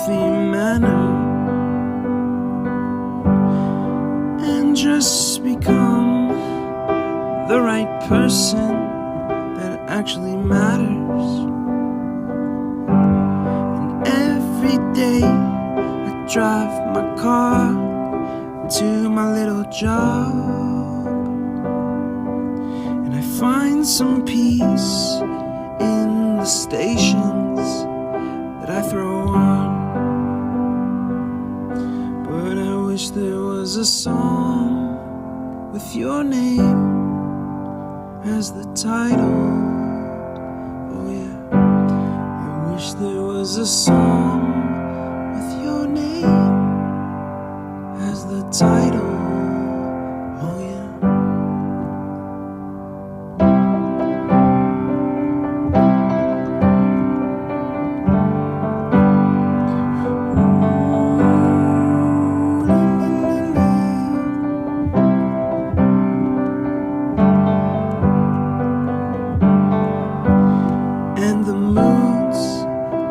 healthy manner and just become the right person that actually matters. And every day I drive my car to my little job, and I find some peace in the stations that I throw on. But I wish there was a song with your name as the title. Oh yeah, I wish there was a song with your name as the title. Oh yeah. And the moods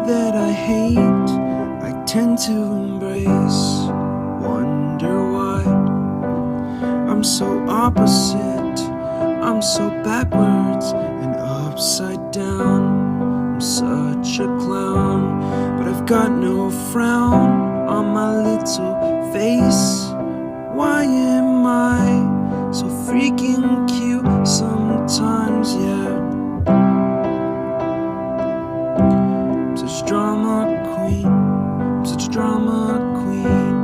that I hate, I tend to embrace. Wonder why I'm so opposite, I'm so backwards and upside down. I'm such a clown, but I've got no frown on my little face. Why am I so freaking cute sometimes, yeah? I'm such a drama queen, I'm such a drama queen.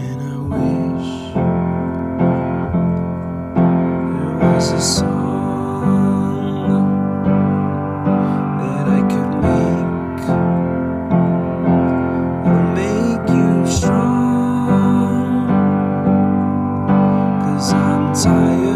And I wish there was a song that I could make that'll make you strong. 'Cause I'm tired